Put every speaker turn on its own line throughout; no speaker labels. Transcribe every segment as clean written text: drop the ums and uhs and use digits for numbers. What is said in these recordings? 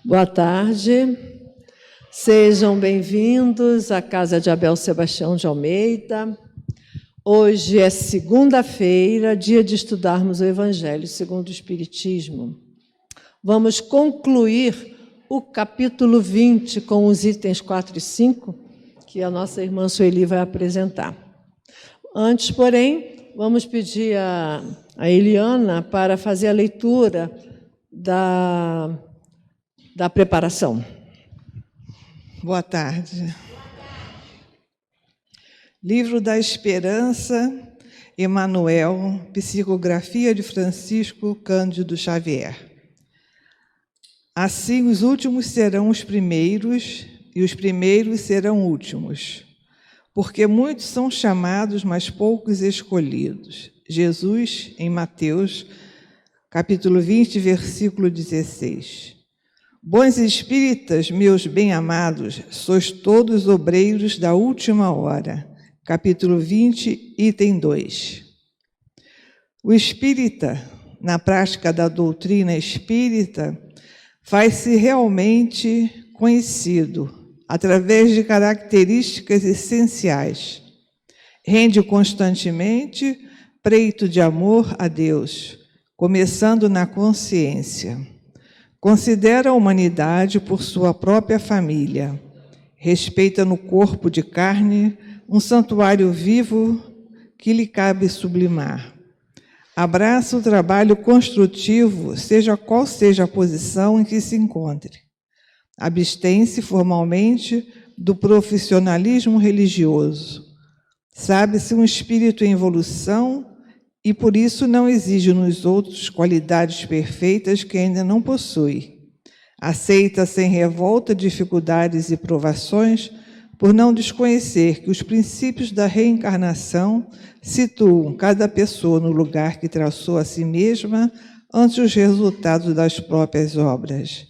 Boa tarde, sejam bem-vindos à Casa de Abel Sebastião de Almeida. Hoje é segunda-feira, dia de estudarmos o Evangelho segundo o Espiritismo. Vamos concluir o capítulo 20 com os itens 4 e 5, que a nossa irmã Sueli vai apresentar. Antes, porém, vamos pedir a Eliana para fazer a leitura da preparação.
Boa tarde. Livro da Esperança, Emmanuel, psicografia de Francisco Cândido Xavier. Assim, os últimos serão os primeiros, e os primeiros serão últimos, porque muitos são chamados, mas poucos escolhidos. Jesus, em Mateus, capítulo 20, versículo 16. Bons espíritas, meus bem-amados, sois todos obreiros da última hora. Capítulo 20, item 2. O espírita, na prática da doutrina espírita, faz-se realmente conhecido através de características essenciais. Rende constantemente preito de amor a Deus, começando na consciência. Considera a humanidade por sua própria família. Respeita no corpo de carne um santuário vivo que lhe cabe sublimar. Abraça o trabalho construtivo, seja qual seja a posição em que se encontre. Abstém-se formalmente do profissionalismo religioso. Sabe-se um espírito em evolução e por isso não exige nos outros qualidades perfeitas que ainda não possui. Aceita sem revolta dificuldades e provações por não desconhecer que os princípios da reencarnação situam cada pessoa no lugar que traçou a si mesma ante os resultados das próprias obras.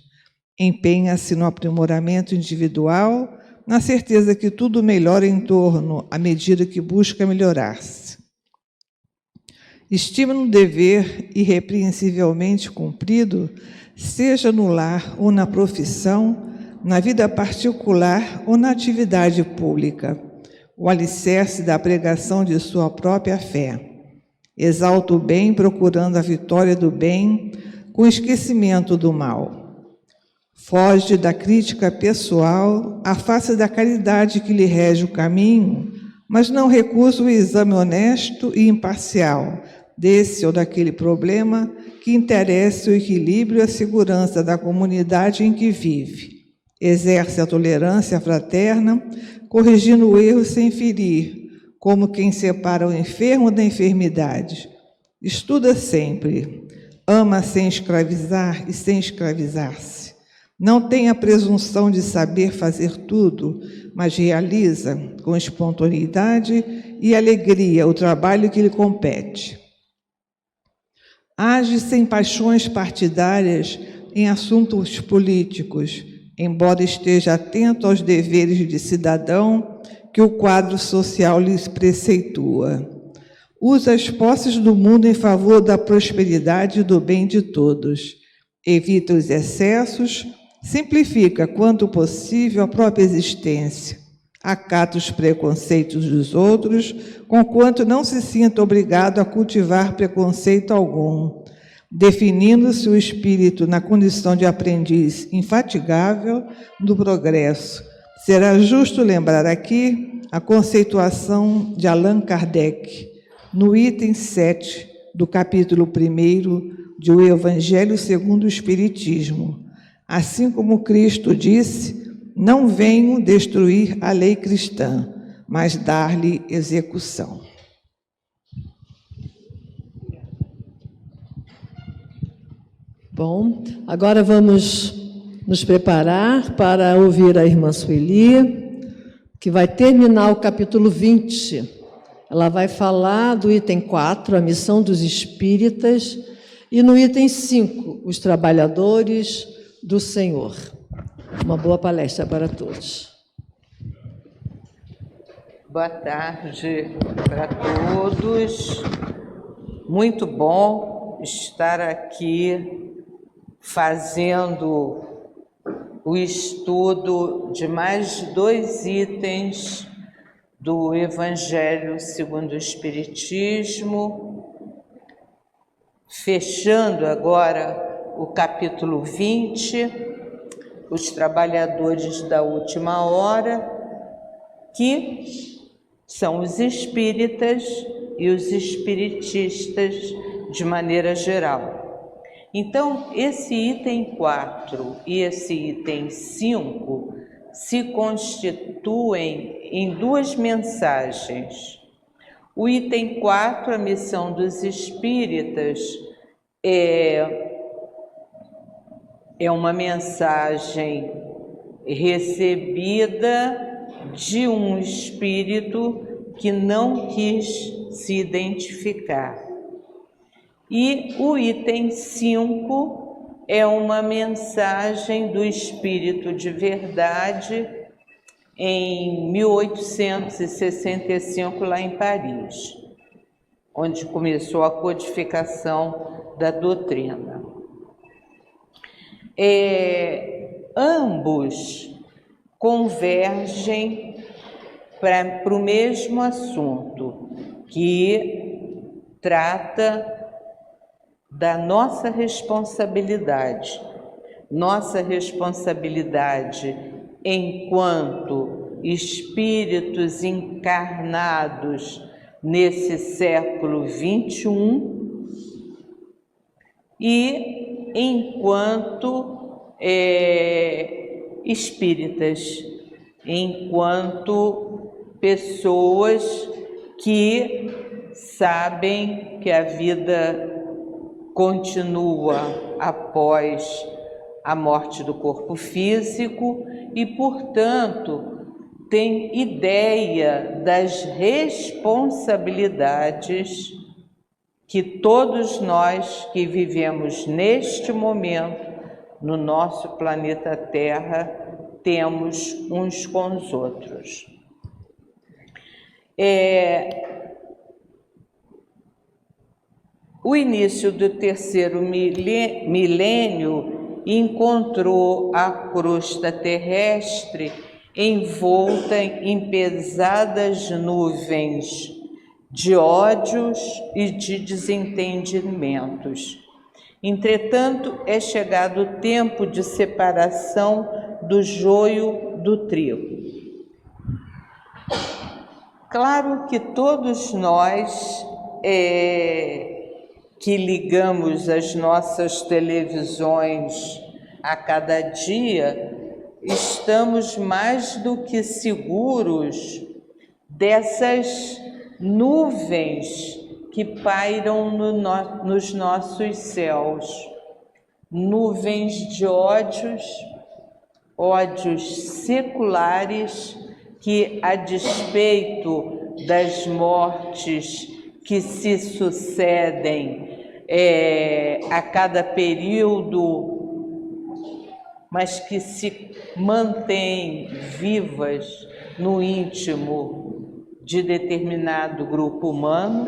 Empenha-se no aprimoramento individual, na certeza que tudo melhora em torno à medida que busca melhorar-se. Estima no dever irrepreensivelmente cumprido, seja no lar ou na profissão, na vida particular ou na atividade pública, o alicerce da pregação de sua própria fé. Exalta o bem, procurando a vitória do bem, com esquecimento do mal. Foge da crítica pessoal, afasta da caridade que lhe rege o caminho, mas não recusa o exame honesto e imparcial desse ou daquele problema que interesse o equilíbrio e a segurança da comunidade em que vive. Exerce a tolerância fraterna, corrigindo o erro sem ferir, como quem separa o enfermo da enfermidade. Estuda sempre, ama sem escravizar e sem escravizar-se. Não tem a presunção de saber fazer tudo, mas realiza com espontaneidade e alegria o trabalho que lhe compete. Age sem paixões partidárias em assuntos políticos, embora esteja atento aos deveres de cidadão que o quadro social lhes preceitua. Usa as posses do mundo em favor da prosperidade e do bem de todos. Evita os excessos, simplifica quanto possível a própria existência. Acata os preconceitos dos outros, conquanto não se sinta obrigado a cultivar preconceito algum. Definindo-se o espírito na condição de aprendiz infatigável do progresso. Será justo lembrar aqui a conceituação de Allan Kardec, no item 7 do capítulo 1 de O Evangelho segundo o Espiritismo. Assim como Cristo disse, não venho destruir a lei cristã, mas dar-lhe execução.
Bom, agora vamos nos preparar para ouvir a irmã Sueli, que vai terminar o capítulo 20. Ela vai falar do item 4, a missão dos espíritas, e no item 5, os trabalhadores do Senhor. Uma boa palestra para todos.
Boa tarde para todos. Muito bom estar aqui fazendo o estudo de mais de 2 itens do Evangelho segundo o Espiritismo, fechando agora o capítulo 20, os trabalhadores da última hora, que são os espíritas e os espiritistas de maneira geral. Então, esse item 4 e esse item 5 se constituem em 2 mensagens. O item 4, a missão dos espíritas, é uma mensagem recebida de um espírito que não quis se identificar. E o item 5 é uma mensagem do Espírito de Verdade em 1865, lá em Paris, onde começou a codificação da doutrina. Ambos convergem para o mesmo assunto, que trata da nossa responsabilidade enquanto espíritos encarnados nesse século 21 e enquanto espíritas, enquanto pessoas que sabem que a vida continua após a morte do corpo físico e, portanto, tem ideia das responsabilidades que todos nós que vivemos neste momento no nosso planeta Terra temos uns com os outros. O início do 3º milênio encontrou a crosta terrestre envolta em pesadas nuvens de ódios e de desentendimentos. Entretanto, é chegado o tempo de separação do joio do trigo. Claro que todos nós que ligamos as nossas televisões a cada dia, estamos mais do que seguros dessas nuvens que pairam nos nossos céus, nuvens de ódios seculares que, a despeito das mortes que se sucedem a cada período, mas que se mantêm vivas no íntimo de determinado grupo humano,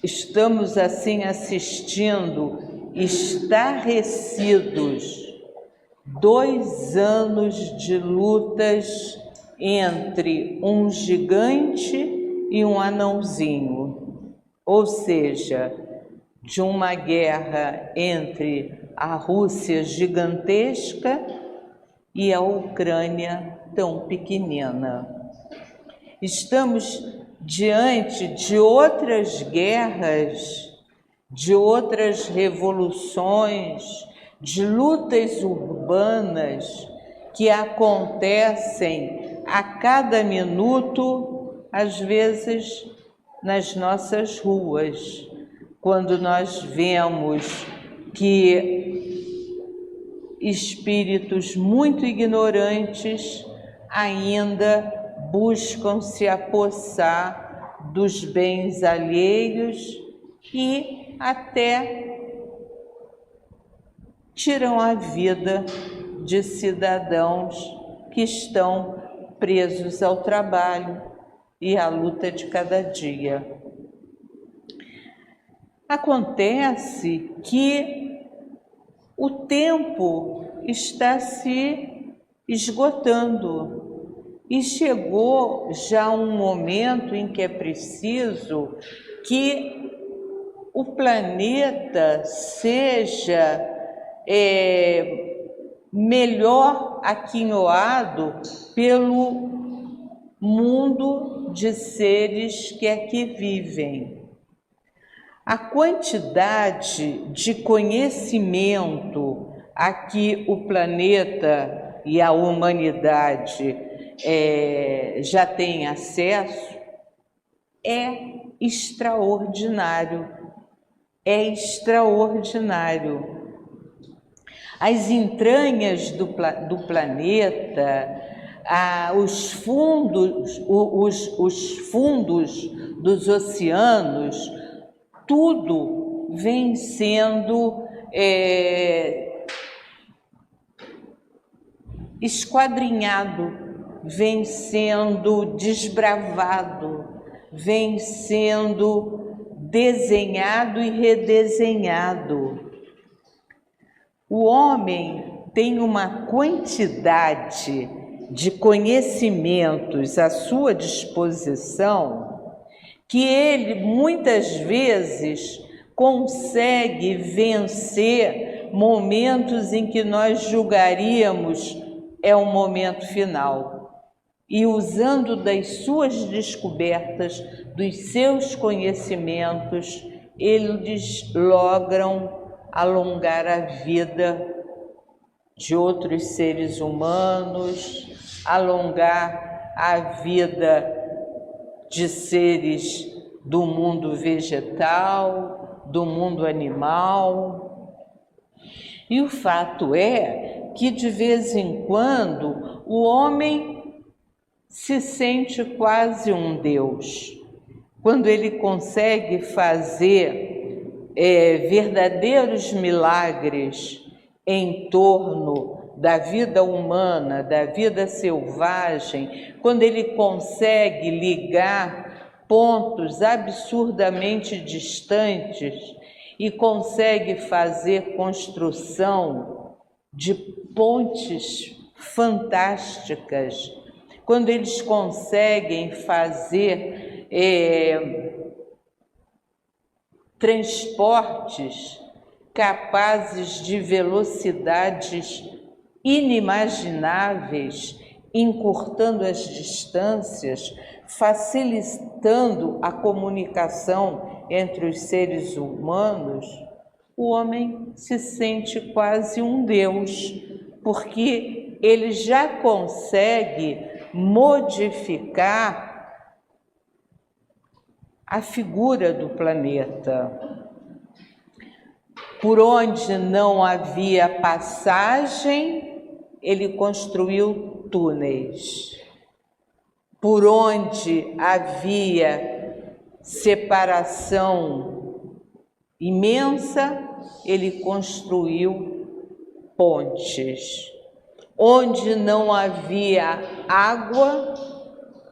estamos assim assistindo estarrecidos 2 anos de lutas entre um gigante e um anãozinho, ou seja, de uma guerra entre a Rússia gigantesca e a Ucrânia tão pequenina. Estamos diante de outras guerras, de outras revoluções, de lutas urbanas que acontecem a cada minuto, às vezes nas nossas ruas, quando nós vemos que espíritos muito ignorantes ainda buscam se apossar dos bens alheios e até tiram a vida de cidadãos que estão presos ao trabalho e à luta de cada dia. acontece que o tempo está se esgotando e chegou já um momento em que é preciso que o planeta seja melhor aquinhoado pelo mundo de seres que aqui vivem. A quantidade de conhecimento a que o planeta e a humanidade já têm acesso é extraordinário. É extraordinário. As entranhas do planeta, os fundos dos oceanos, tudo vem sendo esquadrinhado, vem sendo desbravado, vem sendo desenhado e redesenhado. O homem tem uma quantidade de conhecimentos à sua disposição que ele muitas vezes consegue vencer momentos em que nós julgaríamos é o momento final. E usando das suas descobertas, dos seus conhecimentos, eles logram alongar a vida de outros seres humanos, alongar a vida de seres do mundo vegetal, do mundo animal. E o fato é que, de vez em quando, o homem se sente quase um Deus. Quando ele consegue fazer verdadeiros milagres em torno da vida humana, da vida selvagem, quando ele consegue ligar pontos absurdamente distantes e consegue fazer construção de pontes fantásticas, quando eles conseguem fazer transportes capazes de velocidades inimagináveis, encurtando as distâncias, facilitando a comunicação entre os seres humanos, o homem se sente quase um Deus, porque ele já consegue modificar a figura do planeta. Por onde não havia passagem, ele construiu túneis. Por onde havia separação imensa, ele construiu pontes. Onde não havia água,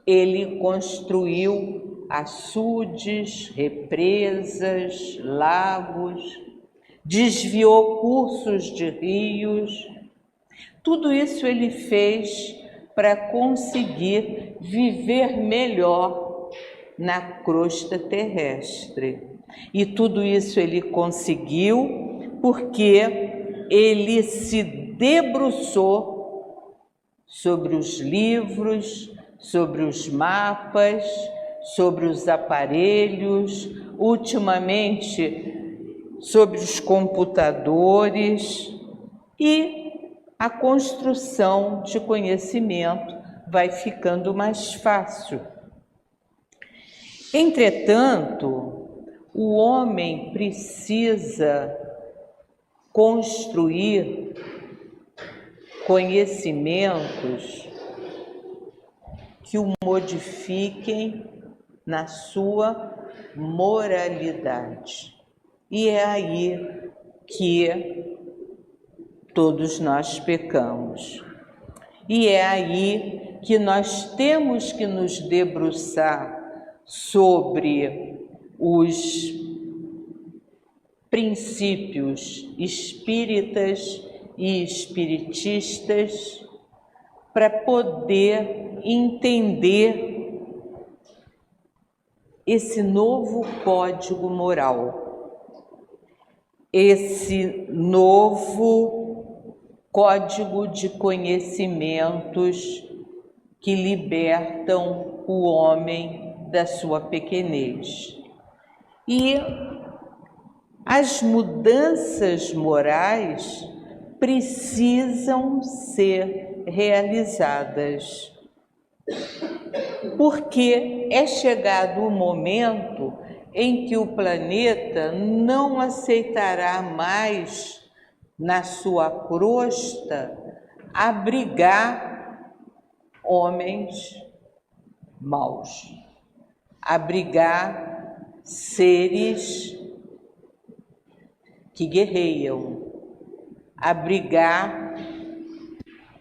ele construiu açudes, represas, lagos, desviou cursos de rios. Tudo isso ele fez para conseguir viver melhor na crosta terrestre. E tudo isso ele conseguiu porque ele se debruçou sobre os livros, sobre os mapas, sobre os aparelhos, ultimamente sobre os computadores, e a construção de conhecimento vai ficando mais fácil. Entretanto, o homem precisa construir conhecimentos que o modifiquem na sua moralidade. E é aí que todos nós pecamos. E é aí que nós temos que nos debruçar sobre os princípios espíritas e espiritistas para poder entender esse novo código moral, esse novo código de conhecimentos que libertam o homem da sua pequenez. E as mudanças morais precisam ser realizadas, porque é chegado o momento em que o planeta não aceitará mais na sua crosta abrigar homens maus, abrigar seres que guerreiam, abrigar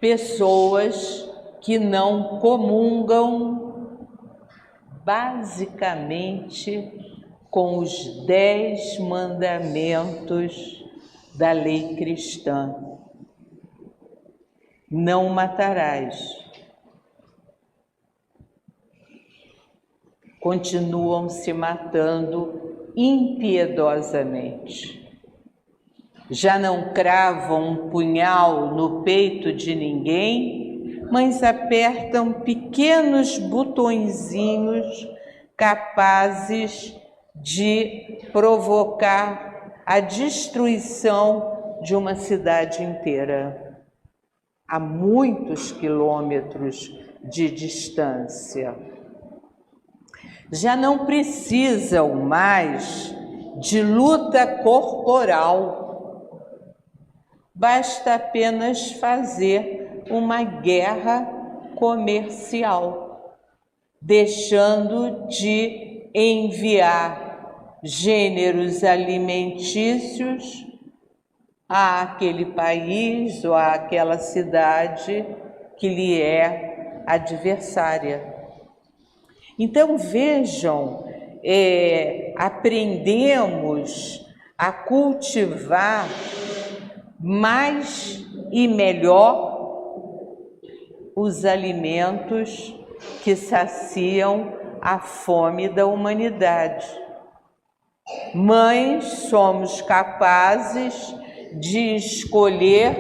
pessoas que não comungam basicamente com os 10 mandamentos da lei cristã. Não matarás. Continuam se matando impiedosamente. Já não cravam um punhal no peito de ninguém, mas apertam pequenos botõezinhos capazes de provocar a destruição de uma cidade inteira, a muitos quilômetros de distância. Já não precisam mais de luta corporal. Basta apenas fazer uma guerra comercial, deixando de enviar gêneros alimentícios àquele país ou àquela cidade que lhe é adversária. Então vejam, aprendemos a cultivar mais e melhor os alimentos que saciam a fome da humanidade. Mães, somos capazes de escolher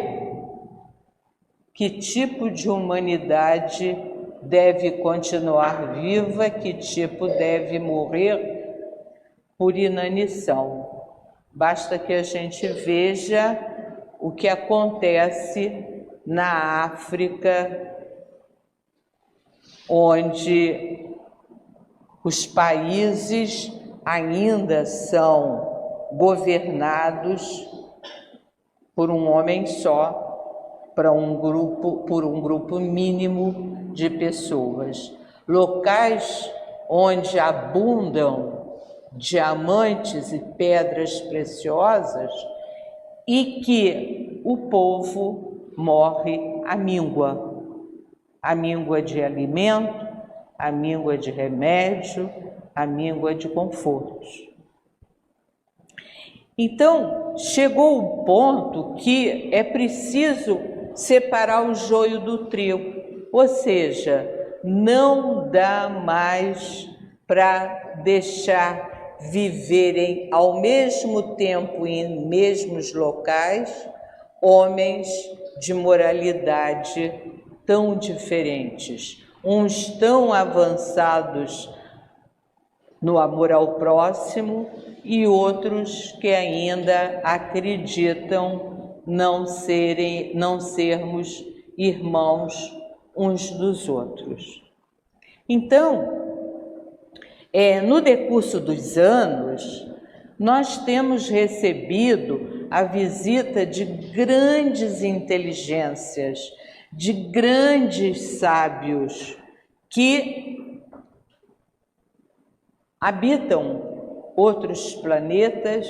que tipo de humanidade deve continuar viva, que tipo deve morrer por inanição. Basta que a gente veja o que acontece na África, onde os países ainda são governados por um homem só, por um grupo mínimo de pessoas. Locais onde abundam diamantes e pedras preciosas e que o povo morre à míngua de alimento, à míngua de remédio, à míngua de confortos. Então, chegou o ponto que é preciso separar o joio do trigo, ou seja, não dá mais para deixar viverem ao mesmo tempo em mesmos locais homens de moralidade tão diferentes, uns tão avançados no amor ao próximo e outros que ainda acreditam não sermos irmãos uns dos outros. Então, no decurso dos anos, nós temos recebido a visita de grandes inteligências, de grandes sábios que habitam outros planetas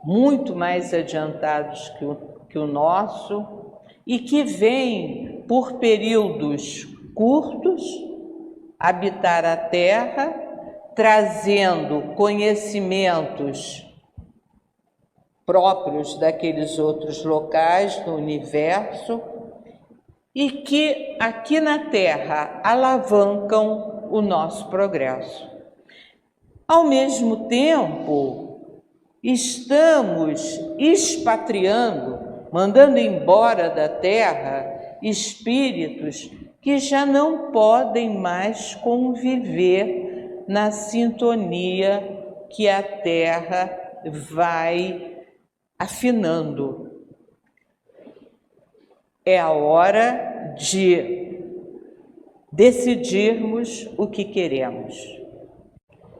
muito mais adiantados que o nosso e que vêm por períodos curtos habitar a Terra, trazendo conhecimentos próprios daqueles outros locais do universo e que aqui na Terra alavancam o nosso progresso. Ao mesmo tempo, estamos expatriando, mandando embora da Terra espíritos que já não podem mais conviver na sintonia que a Terra vai afinando. É a hora de decidirmos o que queremos.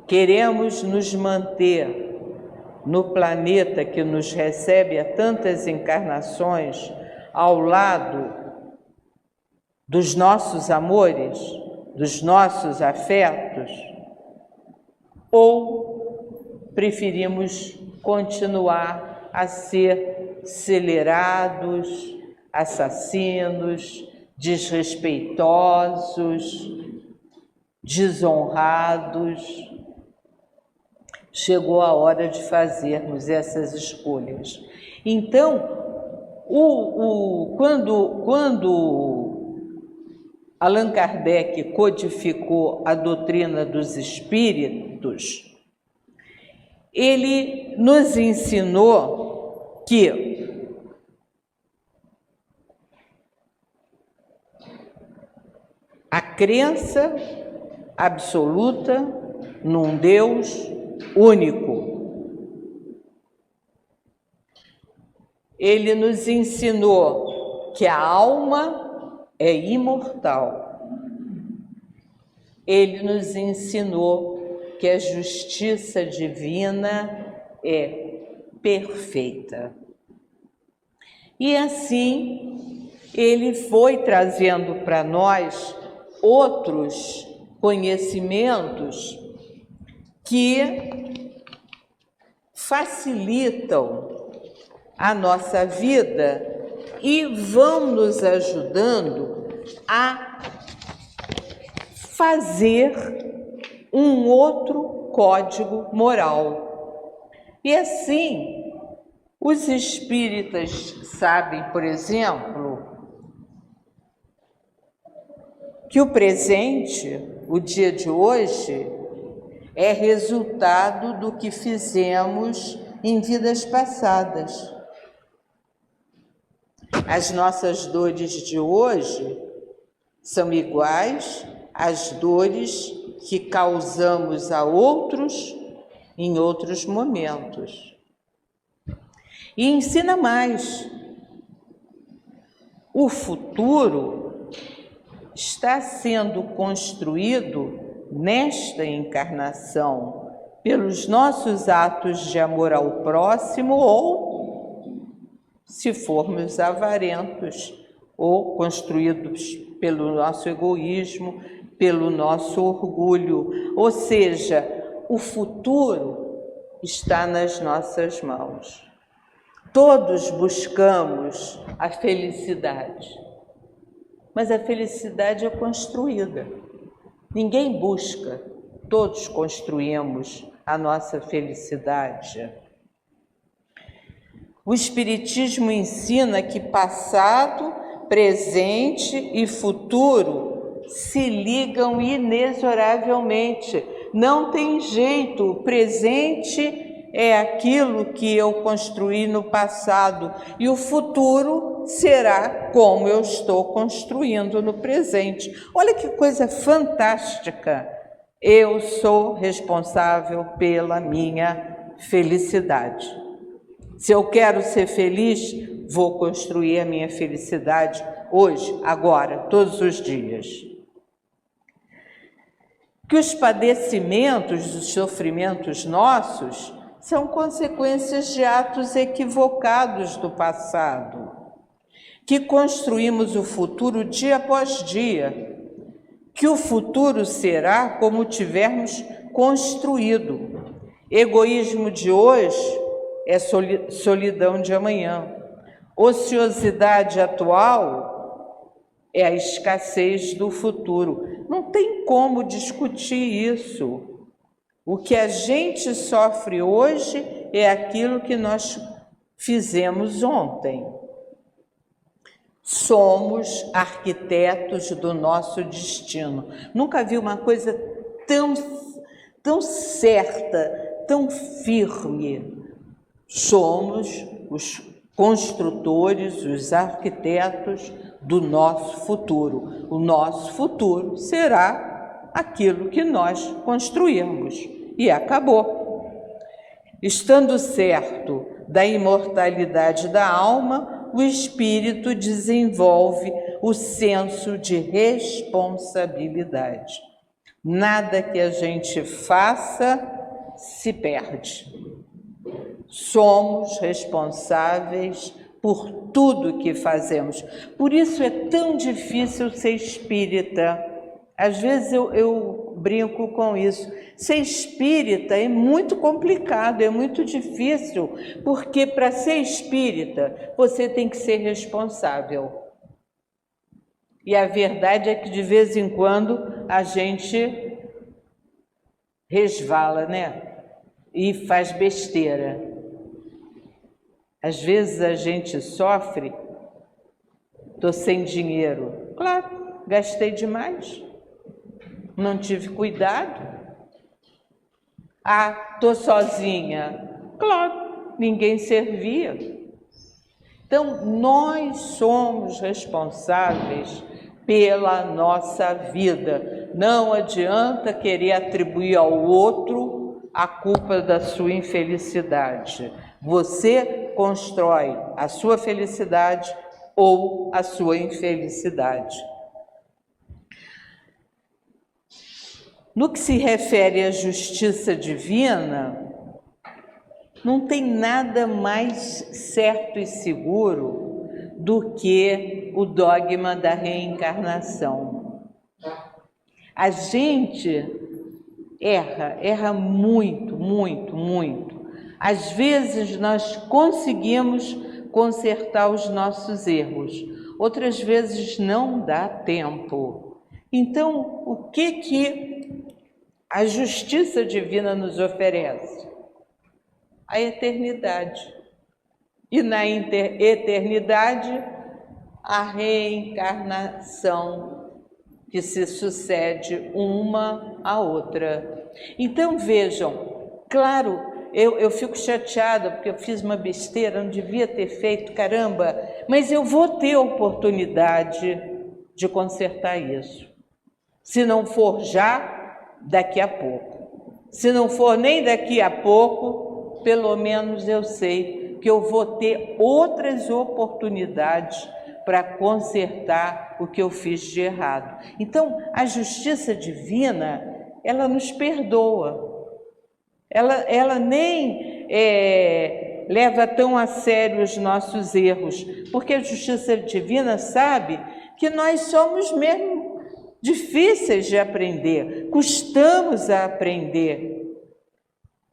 Queremos nos manter no planeta que nos recebe há tantas encarnações, ao lado dos nossos amores, dos nossos afetos, ou preferimos continuar a ser acelerados, assassinos, desrespeitosos, desonrados? Chegou a hora de fazermos essas escolhas. Então, quando Allan Kardec codificou a doutrina dos espíritos, ele nos ensinou que a crença absoluta num Deus único. Ele nos ensinou que a alma é imortal. Ele nos ensinou que a justiça divina é perfeita. E assim, ele foi trazendo para nós outros conhecimentos que facilitam a nossa vida e vão nos ajudando a fazer um outro código moral. E assim, os espíritas sabem, por exemplo, que o presente, o dia de hoje, é resultado do que fizemos em vidas passadas. As nossas dores de hoje são iguais às dores que causamos a outros em outros momentos. E ensina mais. O futuro está sendo construído nesta encarnação pelos nossos atos de amor ao próximo ou, se formos avarentos, ou construídos pelo nosso egoísmo, pelo nosso orgulho. Ou seja, o futuro está nas nossas mãos. Todos buscamos a felicidade, mas a felicidade é construída. Ninguém busca, todos construímos a nossa felicidade. O Espiritismo ensina que passado, presente e futuro se ligam inexoravelmente. Não tem jeito, o presente é aquilo que eu construí no passado e o futuro será como eu estou construindo no presente. Olha que coisa fantástica! Eu sou responsável pela minha felicidade. Se eu quero ser feliz, vou construir a minha felicidade hoje, agora, todos os dias. Que os padecimentos, os sofrimentos nossos, são consequências de atos equivocados do passado, que construímos o futuro dia após dia, que o futuro será como tivermos construído. Egoísmo de hoje é solidão de amanhã. Ociosidade atual é a escassez do futuro. Não tem como discutir isso. O que a gente sofre hoje é aquilo que nós fizemos ontem. Somos arquitetos do nosso destino. Nunca vi uma coisa tão certa, tão firme. Somos os construtores, os arquitetos do nosso futuro. O nosso futuro será aquilo que nós construirmos. E acabou. Estando certo da imortalidade da alma, o espírito desenvolve o senso de responsabilidade. Nada que a gente faça se perde. Somos responsáveis por tudo que fazemos. Por isso é tão difícil ser espírita. Às vezes eu brinco com isso. Ser espírita é muito complicado, é muito difícil, porque para ser espírita você tem que ser responsável. E a verdade é que de vez em quando a gente resvala, né? E faz besteira. Às vezes a gente sofre, estou sem dinheiro. Claro, gastei demais, não tive cuidado. Ah, estou sozinha. Claro, ninguém servia. Então, nós somos responsáveis pela nossa vida. Não adianta querer atribuir ao outro a culpa da sua infelicidade. Você constrói a sua felicidade ou a sua infelicidade. No que se refere à justiça divina, não tem nada mais certo e seguro do que o dogma da reencarnação. A gente erra muito, muito, muito. Às vezes nós conseguimos consertar os nossos erros, outras vezes não dá tempo. Então, o que a justiça divina nos oferece? A eternidade. E na eternidade, a reencarnação que se sucede uma à outra. Então, vejam, claro, eu fico chateada porque eu fiz uma besteira, não devia ter feito, caramba, mas eu vou ter oportunidade de consertar isso. Se não for já, daqui a pouco. Se não for nem daqui a pouco, pelo menos eu sei que eu vou ter outras oportunidades para consertar o que eu fiz de errado. Então, a justiça divina, ela nos perdoa. Ela nem leva tão a sério os nossos erros, porque a justiça divina sabe que nós somos mesmo difíceis de aprender, custamos a aprender.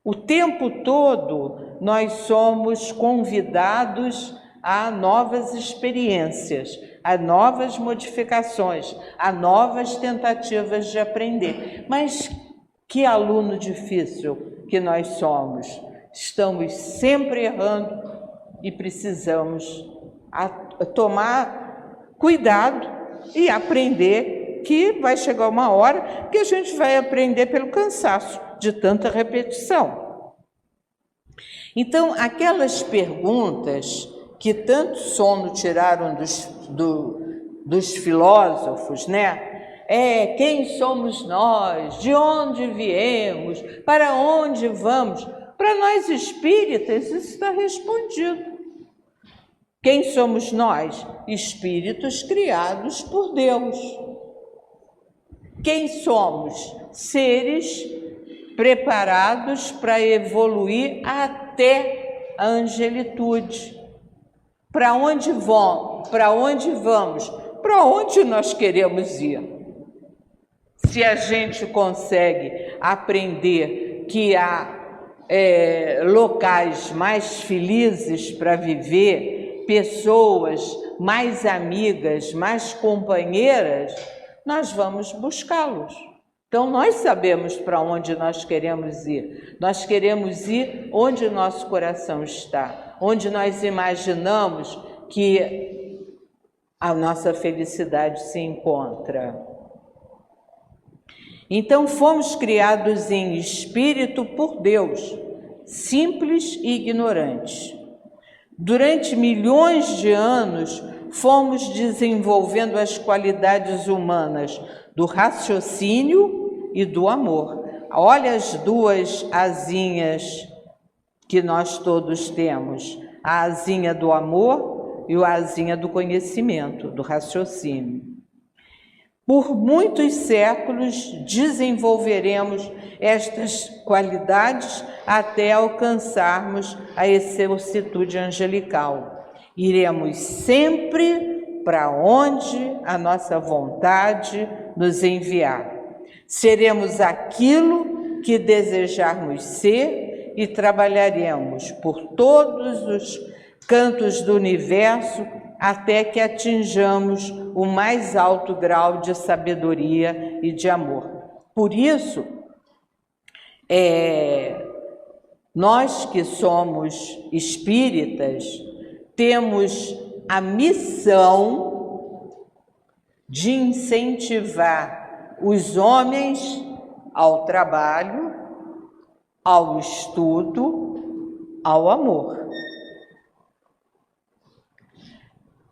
O tempo todo nós somos convidados a novas experiências, a novas modificações, a novas tentativas de aprender. Mas que aluno difícil que nós somos. Estamos sempre errando e precisamos tomar cuidado e aprender, que vai chegar uma hora que a gente vai aprender pelo cansaço de tanta repetição. Então, aquelas perguntas que tanto sono tiraram dos filósofos, né? Quem somos nós? De onde viemos? Para onde vamos? Para nós espíritas, isso está respondido. Quem somos nós? Espíritos criados por Deus. Quem somos? Seres preparados para evoluir até a angelitude. Para onde vão? Para onde vamos? Para onde nós queremos ir? Se a gente consegue aprender que há locais mais felizes para viver, pessoas mais amigas, mais companheiras, nós vamos buscá-los. Então, nós sabemos para onde nós queremos ir. Nós queremos ir onde o nosso coração está, onde nós imaginamos que a nossa felicidade se encontra. Então, fomos criados em espírito por Deus, simples e ignorantes. Durante milhões de anos, fomos desenvolvendo as qualidades humanas do raciocínio e do amor. Olha as duas asinhas que nós todos temos, a asinha do amor e a asinha do conhecimento, do raciocínio. Por muitos séculos desenvolveremos estas qualidades até alcançarmos a excelsitude angelical. Iremos sempre para onde a nossa vontade nos enviar. Seremos aquilo que desejarmos ser e trabalharemos por todos os cantos do universo até que atinjamos o mais alto grau de sabedoria e de amor. Por isso, nós que somos espíritas, temos a missão de incentivar os homens ao trabalho, ao estudo, ao amor.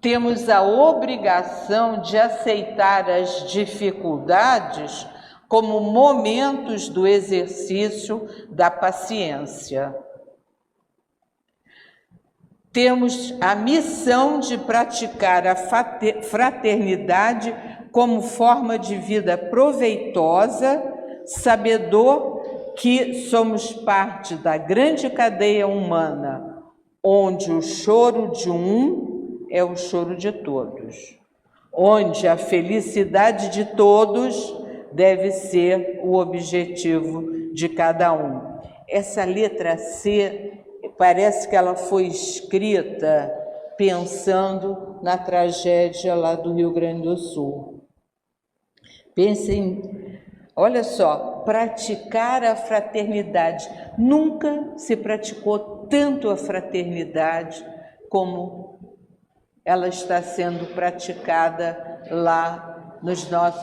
Temos a obrigação de aceitar as dificuldades como momentos do exercício da paciência. Temos a missão de praticar a fraternidade como forma de vida proveitosa, sabedor que somos parte da grande cadeia humana, onde o choro de um é o choro de todos, onde a felicidade de todos deve ser o objetivo de cada um. Essa letra C parece que ela foi escrita pensando na tragédia lá do Rio Grande do Sul. Pensem, olha só, praticar a fraternidade. Nunca se praticou tanto a fraternidade como ela está sendo praticada lá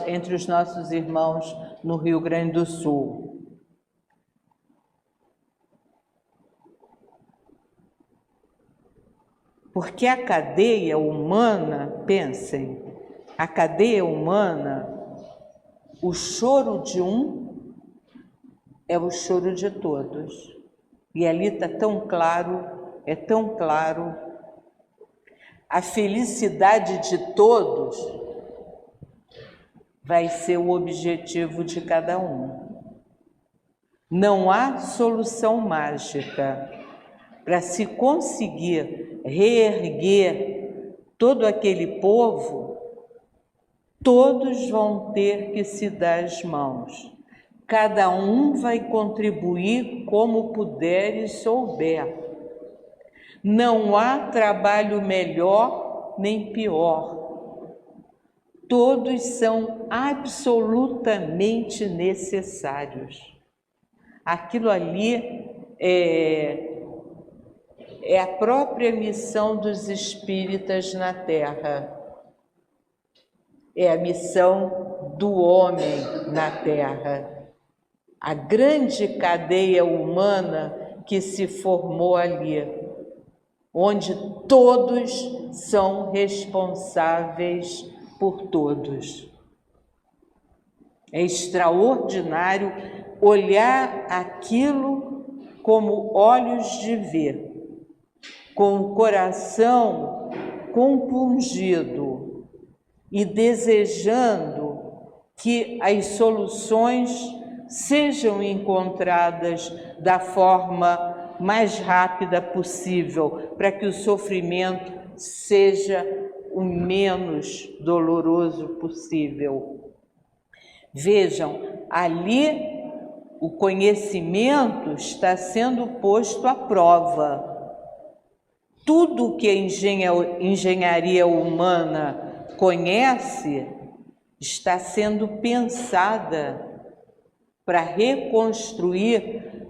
entre os nossos irmãos no Rio Grande do Sul. Porque a cadeia humana, pensem, a cadeia humana, o choro de um é o choro de todos. E ali está tão claro, é tão claro. A felicidade de todos vai ser o objetivo de cada um. Não há solução mágica para se conseguir reerguer todo aquele povo. Todos vão ter que se dar as mãos. Cada um vai contribuir como puder e souber. Não há trabalho melhor nem pior. Todos são absolutamente necessários. Aquilo ali é a própria missão dos espíritas na Terra. É a missão do homem na Terra. A grande cadeia humana que se formou ali, onde todos são responsáveis por todos. É extraordinário olhar aquilo como olhos de ver, com o coração compungido e desejando que as soluções sejam encontradas da forma mais rápida possível, para que o sofrimento seja o menos doloroso possível. Vejam, ali o conhecimento está sendo posto à prova. Tudo que a engenharia humana conhece está sendo pensada para reconstruir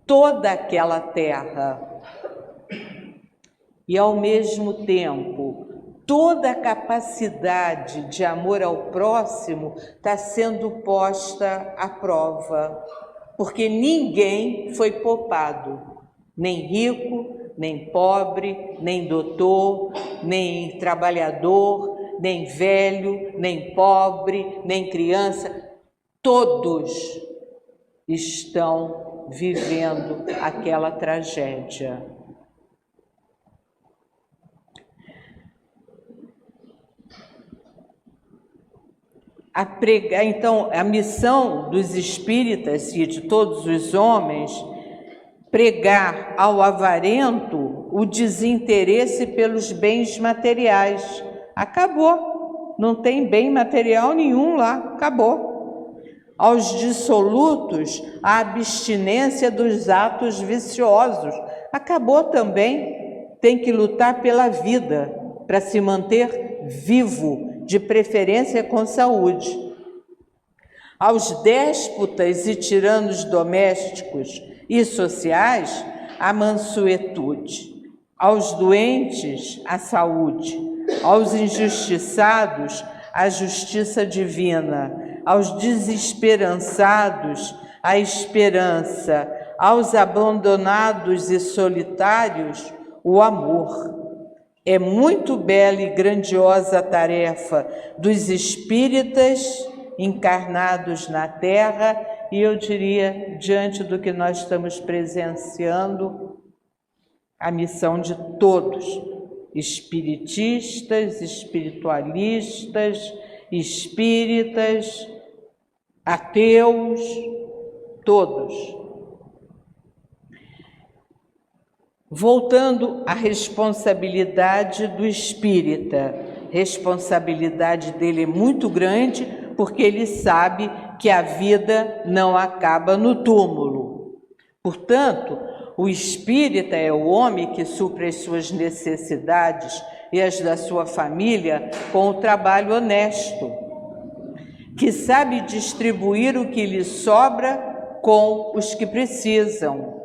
toda aquela terra. E, ao mesmo tempo, toda a capacidade de amor ao próximo está sendo posta à prova, porque ninguém foi poupado, nem rico, nem pobre, nem doutor, nem trabalhador, nem velho, nem pobre, nem criança. Todos estão vivendo aquela tragédia. Então, a missão dos espíritas e de todos os homens, pregar ao avarento o desinteresse pelos bens materiais. Acabou, não tem bem material nenhum lá, acabou. Aos dissolutos, a abstinência dos atos viciosos. Acabou também, tem que lutar pela vida, para se manter vivo, de preferência com saúde. Aos déspotas e tiranos domésticos e sociais, a mansuetude. Aos doentes, a saúde. Aos injustiçados, a justiça divina. Aos desesperançados, a esperança. Aos abandonados e solitários, o amor. É muito bela e grandiosa a tarefa dos espíritas encarnados na Terra, e eu diria, diante do que nós estamos presenciando, a missão de todos, espiritistas, espiritualistas, espíritas, ateus, todos. Voltando à responsabilidade do espírita, responsabilidade dele é muito grande, porque ele sabe que a vida não acaba no túmulo. Portanto, o espírita é o homem que supre as suas necessidades e as da sua família com o trabalho honesto, que sabe distribuir o que lhe sobra com os que precisam,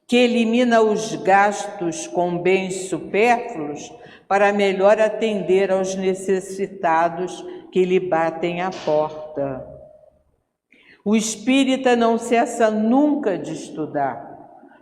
que elimina os gastos com bens supérfluos para melhor atender aos necessitados que lhe batem à porta. O espírita não cessa nunca de estudar,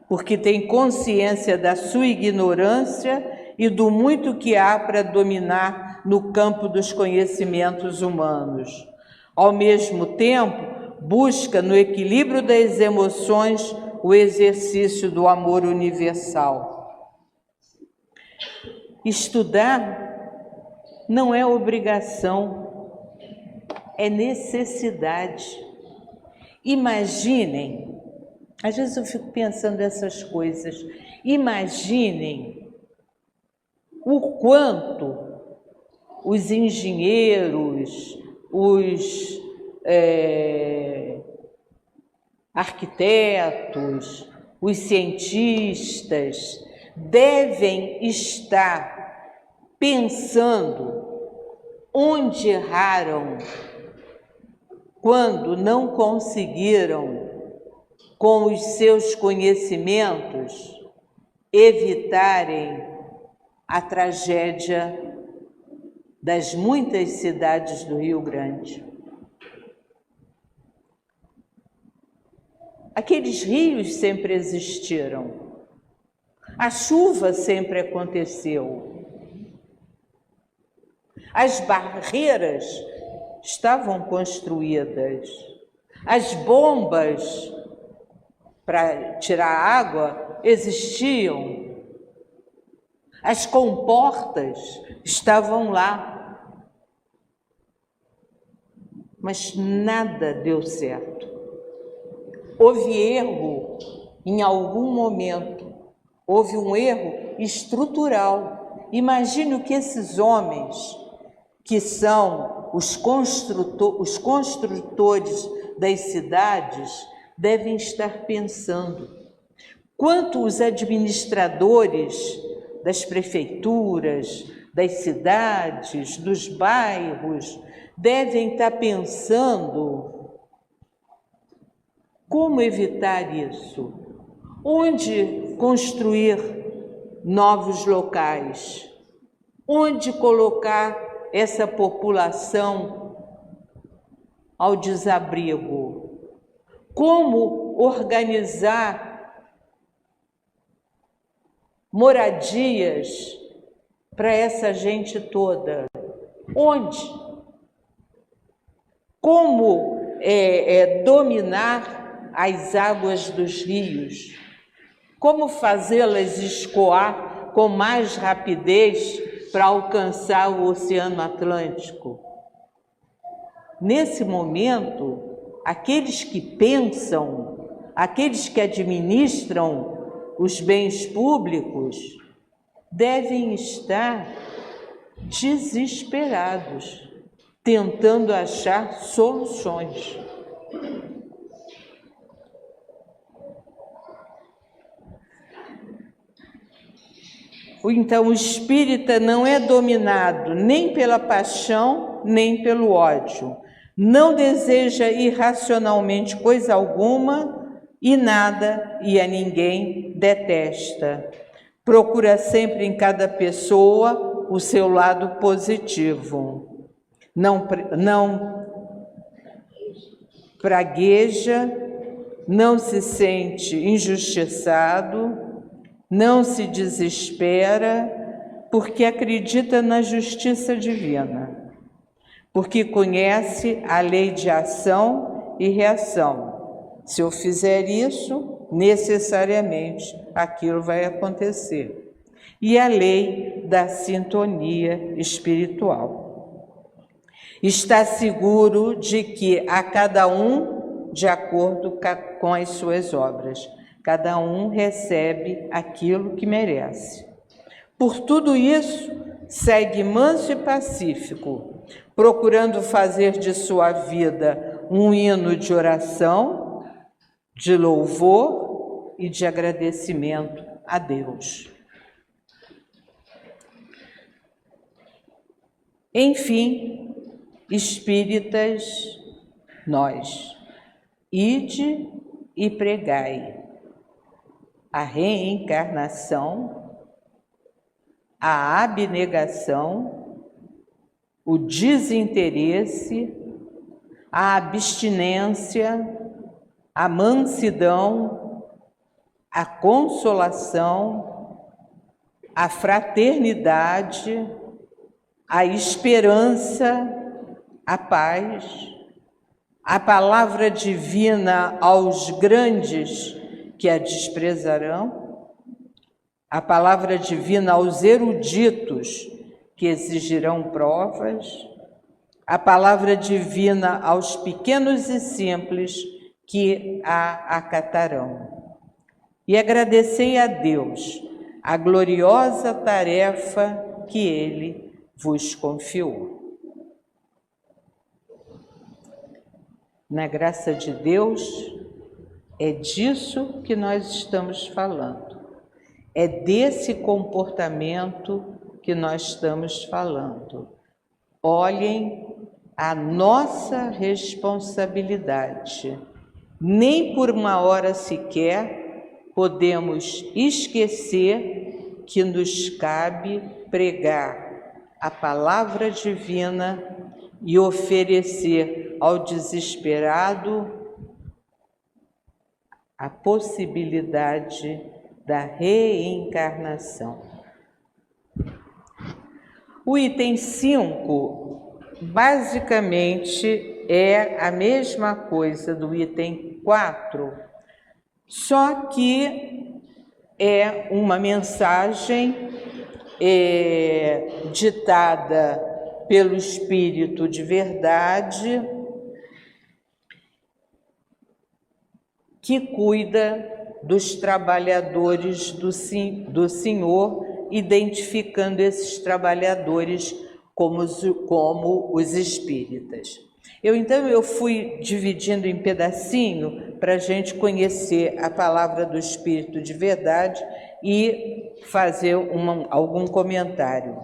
porque tem consciência da sua ignorância e do muito que há para dominar no campo dos conhecimentos humanos. Ao mesmo tempo, busca no equilíbrio das emoções o exercício do amor universal. Estudar não é obrigação, é necessidade. Imaginem, às vezes eu fico pensando essas coisas, imaginem o quanto os engenheiros, os arquitetos, os cientistas devem estar pensando onde erraram quando não conseguiram, com os seus conhecimentos, evitarem a tragédia das muitas cidades do Rio Grande. Aqueles rios sempre existiram, a chuva sempre aconteceu, as barreiras estavam construídas, as bombas para tirar água existiam, as comportas estavam lá, mas nada deu certo. Houve erro em algum momento, houve um erro estrutural. Imagine o que esses homens, que são os construtores das cidades, devem estar pensando. Quanto os administradores das prefeituras, das cidades, dos bairros, devem estar pensando Como evitar isso? Onde construir novos locais? Onde colocar essa população ao desabrigo? Como organizar moradias para essa gente toda? Onde? Como dominar as águas dos rios? Como fazê-las escoar com mais rapidez para alcançar o Oceano Atlântico? Nesse momento, aqueles que pensam, aqueles que administram os bens públicos, devem estar desesperados, tentando achar soluções. Então, o espírita não é dominado nem pela paixão, nem pelo ódio. Não deseja irracionalmente coisa alguma e nada e a ninguém detesta. Procura sempre em cada pessoa o seu lado positivo. Não pragueja, não se sente injustiçado, não se desespera, porque acredita na justiça divina, porque conhece a lei de ação e reação. Se eu fizer isso, necessariamente aquilo vai acontecer. E a lei da sintonia espiritual. Está seguro de que a cada um de acordo com as suas obras. Cada um recebe aquilo que merece. Por tudo isso, segue manso e pacífico, procurando fazer de sua vida um hino de oração, de louvor e de agradecimento a Deus. Enfim, espíritas, nós, ide e pregai a reencarnação, a abnegação, o desinteresse, a abstinência, a mansidão, a consolação, a fraternidade, a esperança, a paz, a palavra divina aos grandes que a desprezarão, a palavra divina aos eruditos que exigirão provas, a palavra divina aos pequenos e simples que a acatarão. E agradecei a Deus a gloriosa tarefa que Ele vos confiou. Na graça de Deus, é disso que nós estamos falando. É desse comportamento que nós estamos falando. Olhem a nossa responsabilidade. Nem por uma hora sequer podemos esquecer que nos cabe pregar a palavra divina e oferecer ao desesperado a possibilidade da reencarnação. O item 5, basicamente, é a mesma coisa do item 4, só que é uma mensagem ditada pelo Espírito de verdade, que cuida dos trabalhadores do Senhor, identificando esses trabalhadores como os espíritas. Então eu fui dividindo em pedacinho para a gente conhecer a palavra do Espírito de verdade e fazer algum comentário.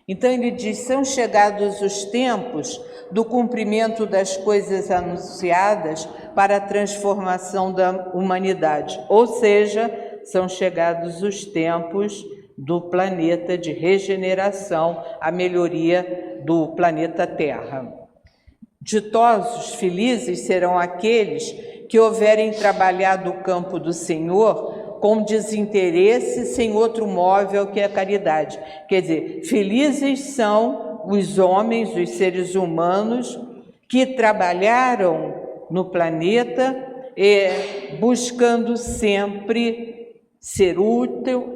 Então ele diz: são chegados os tempos do cumprimento das coisas anunciadas para a transformação da humanidade, ou seja, são chegados os tempos do planeta de regeneração, a melhoria do planeta Terra. Ditosos, felizes serão aqueles que houverem trabalhado o campo do Senhor com desinteresse, sem outro móvel que a caridade. Quer dizer, felizes são os homens, os seres humanos que trabalharam no planeta, buscando sempre ser útil,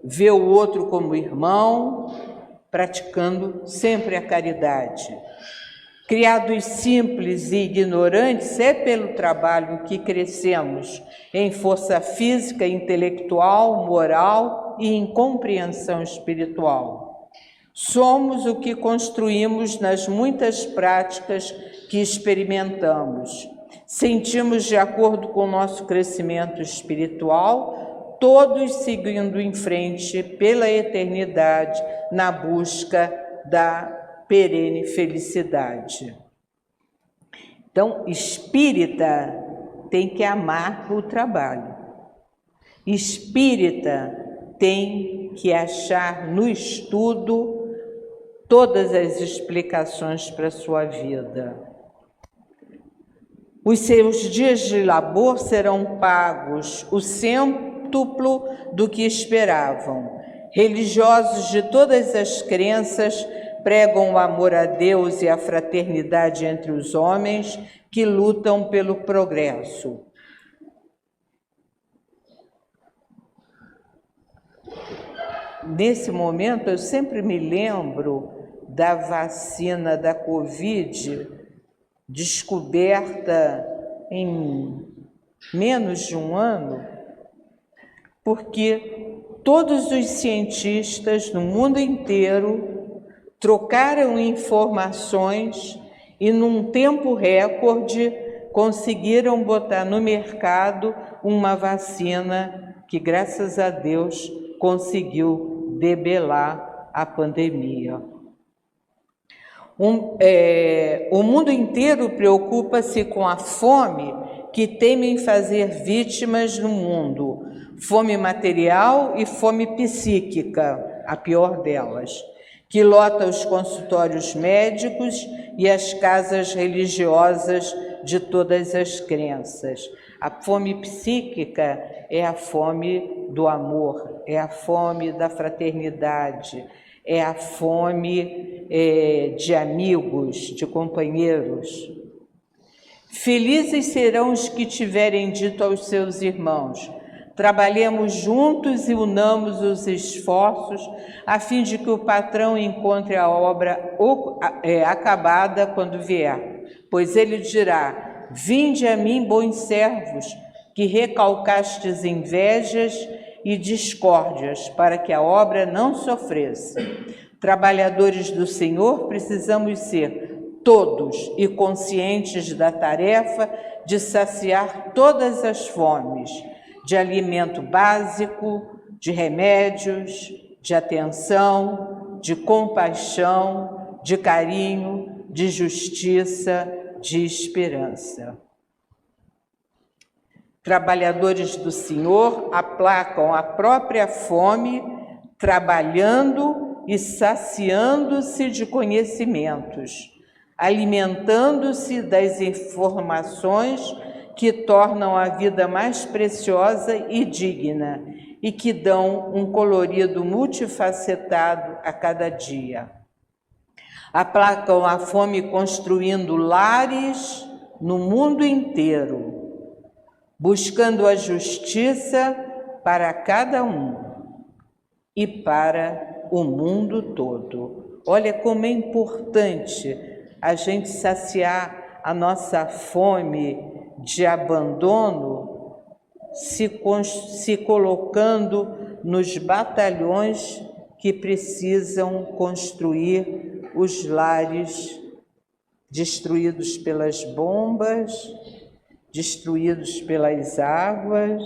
ver o outro como irmão, praticando sempre a caridade. Criados simples e ignorantes, é pelo trabalho que crescemos em força física, intelectual, moral e em compreensão espiritual. Somos o que construímos nas muitas práticas que experimentamos. Sentimos de acordo com o nosso crescimento espiritual, todos seguindo em frente pela eternidade na busca da perene felicidade. Então, espírita tem que amar o trabalho. Espírita tem que achar no estudo todas as explicações para a sua vida. Os seus dias de labor serão pagos o cêntuplo do que esperavam. Religiosos de todas as crenças pregam o amor a Deus e a fraternidade entre os homens que lutam pelo progresso. Nesse momento, eu sempre me lembro da vacina da Covid, descoberta em menos de um ano, porque todos os cientistas no mundo inteiro trocaram informações e, num tempo recorde, conseguiram botar no mercado uma vacina que, graças a Deus, conseguiu debelar a pandemia. O mundo inteiro preocupa-se com a fome que temem fazer vítimas no mundo. Fome material e fome psíquica, a pior delas, que lota os consultórios médicos e as casas religiosas de todas as crenças. A fome psíquica é a fome do amor, é a fome da fraternidade, é a fome de amigos, de companheiros. Felizes serão os que tiverem dito aos seus irmãos: trabalhemos juntos e unamos os esforços, a fim de que o patrão encontre a obra acabada quando vier. Pois ele dirá: vinde a mim, bons servos, que recalcastes invejas e discórdias, para que a obra não sofresse. Trabalhadores do Senhor, precisamos ser todos e conscientes da tarefa de saciar todas as fomes, de alimento básico, de remédios, de atenção, de compaixão, de carinho, de justiça, de esperança. Trabalhadores do Senhor aplacam a própria fome, trabalhando e saciando-se de conhecimentos, alimentando-se das informações que tornam a vida mais preciosa e digna e que dão um colorido multifacetado a cada dia. Aplacam a fome construindo lares no mundo inteiro, buscando a justiça para cada um e para o mundo todo. Olha como é importante a gente saciar a nossa fome de abandono, se colocando nos batalhões que precisam construir os lares destruídos pelas bombas, destruídos pelas águas.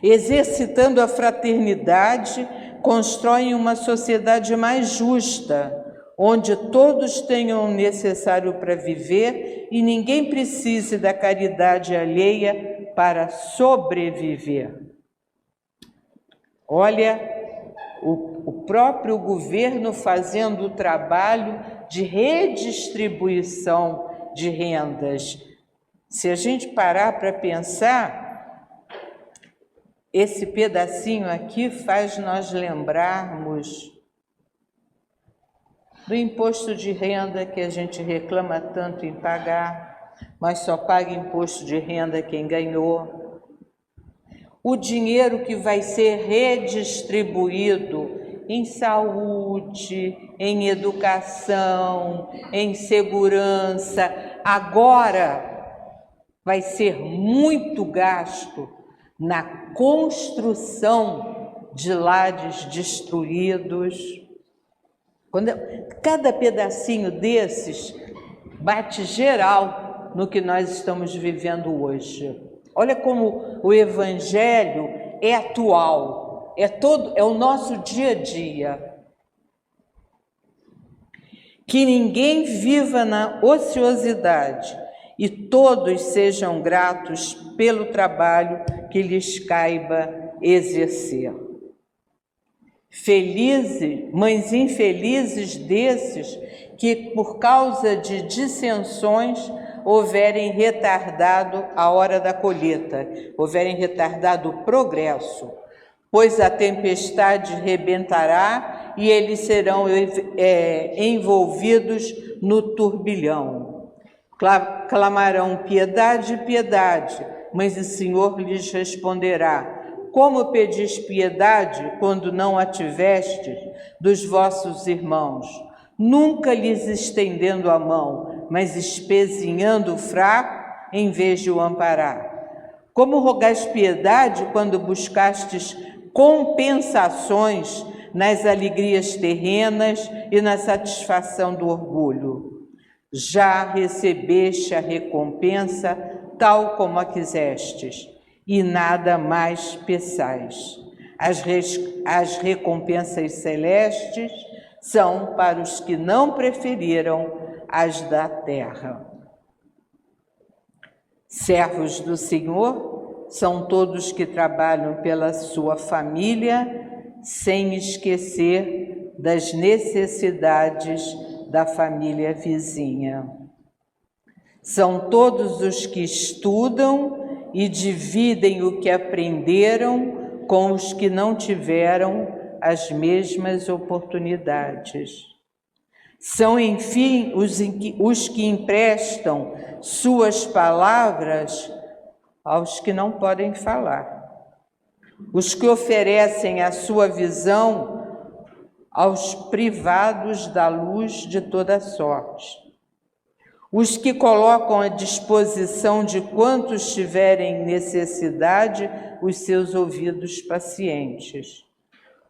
Exercitando a fraternidade, constroem uma sociedade mais justa, onde todos tenham o necessário para viver e ninguém precise da caridade alheia para sobreviver. Olha, o próprio governo fazendo o trabalho de redistribuição de rendas. Se a gente parar para pensar, esse pedacinho aqui faz nós lembrarmos do imposto de renda que a gente reclama tanto em pagar, mas só paga imposto de renda quem ganhou. O dinheiro que vai ser redistribuído em saúde, em educação, em segurança, agora vai ser muito gasto na construção de lares destruídos. Cada pedacinho desses bate geral no que nós estamos vivendo hoje. Olha como o Evangelho é atual, é o nosso dia a dia. Que ninguém viva na ociosidade e todos sejam gratos pelo trabalho que lhes caiba exercer. Felizes, mas infelizes desses que, por causa de dissensões, houverem retardado a hora da colheita, houverem retardado o progresso, pois a tempestade rebentará e eles serão envolvidos no turbilhão. Clamarão piedade, piedade, mas o Senhor lhes responderá: como pedis piedade quando não a tivestes dos vossos irmãos, nunca lhes estendendo a mão, mas espezinhando o fraco em vez de o amparar? Como rogais piedade quando buscastes compensações nas alegrias terrenas e na satisfação do orgulho? Já recebeste a recompensa tal como a quisestes, e nada mais peçais. As recompensas celestes são para os que não preferiram as da terra. Servos do Senhor são todos que trabalham pela sua família, sem esquecer das necessidades da família vizinha. São todos os que estudam e dividem o que aprenderam com os que não tiveram as mesmas oportunidades. São, enfim, os que emprestam suas palavras aos que não podem falar, os que oferecem a sua visão aos privados da luz de toda sorte, os que colocam à disposição de quantos tiverem necessidade os seus ouvidos pacientes,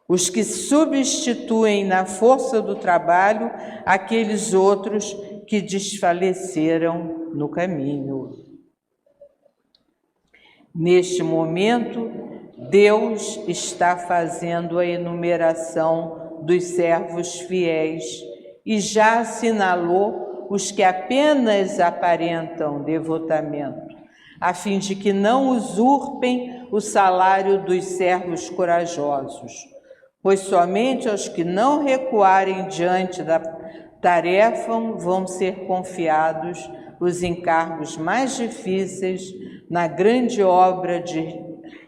os que substituem na força do trabalho aqueles outros que desfaleceram no caminho. Neste momento, Deus está fazendo a enumeração dos servos fiéis e já assinalou os que apenas aparentam devotamento, a fim de que não usurpem o salário dos servos corajosos, pois somente aos que não recuarem diante da tarefa vão ser confiados os encargos mais difíceis na grande obra de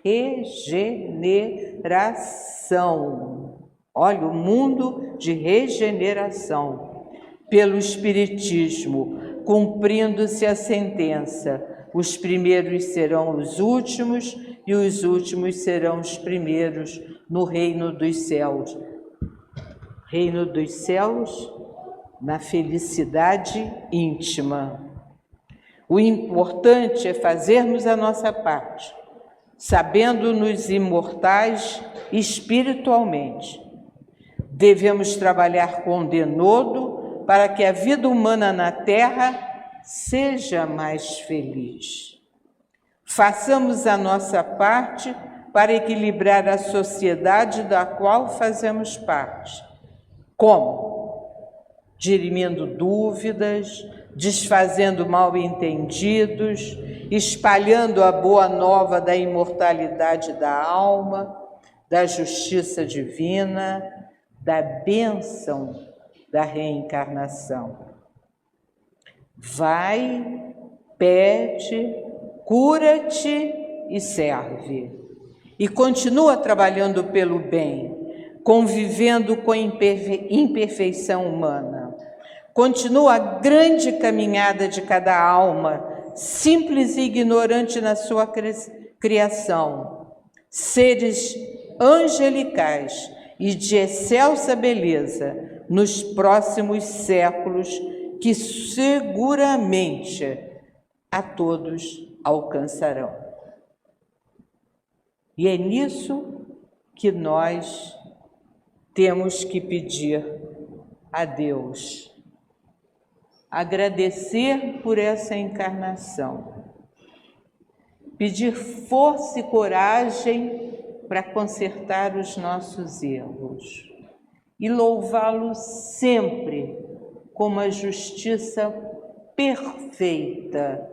regeneração. Olha, o mundo de regeneração, pelo Espiritismo, cumprindo-se a sentença: os primeiros serão os últimos e os últimos serão os primeiros no reino dos céus. Reino dos céus, na felicidade íntima. O importante é fazermos a nossa parte, sabendo-nos imortais espiritualmente. Devemos trabalhar com denodo para que a vida humana na Terra seja mais feliz. Façamos a nossa parte para equilibrar a sociedade da qual fazemos parte. Como? Dirimindo dúvidas, desfazendo mal-entendidos, espalhando a boa nova da imortalidade da alma, da justiça divina, da bênção da reencarnação. Vai, pede, cura-te e serve. E continua trabalhando pelo bem, convivendo com a imperfeição humana. Continua a grande caminhada de cada alma, simples e ignorante na sua criação. Seres angelicais e de excelsa beleza nos próximos séculos, que seguramente a todos alcançarão. E é nisso que nós temos que pedir a Deus. Agradecer por essa encarnação. Pedir força e coragem para consertar os nossos erros. E louvá-lo sempre como a justiça perfeita.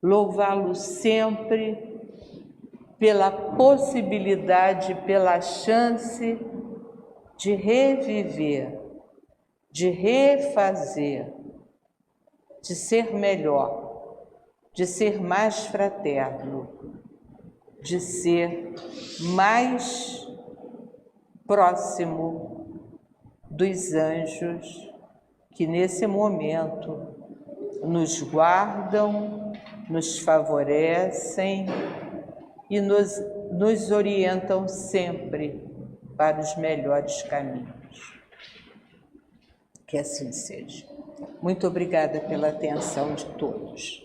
Louvá-lo sempre pela possibilidade, pela chance de reviver, de refazer, de ser melhor, de ser mais fraterno, de ser mais próximo dos anjos que nesse momento nos guardam, nos favorecem e nos orientam sempre para os melhores caminhos. Que assim seja. Muito obrigada pela atenção de todos.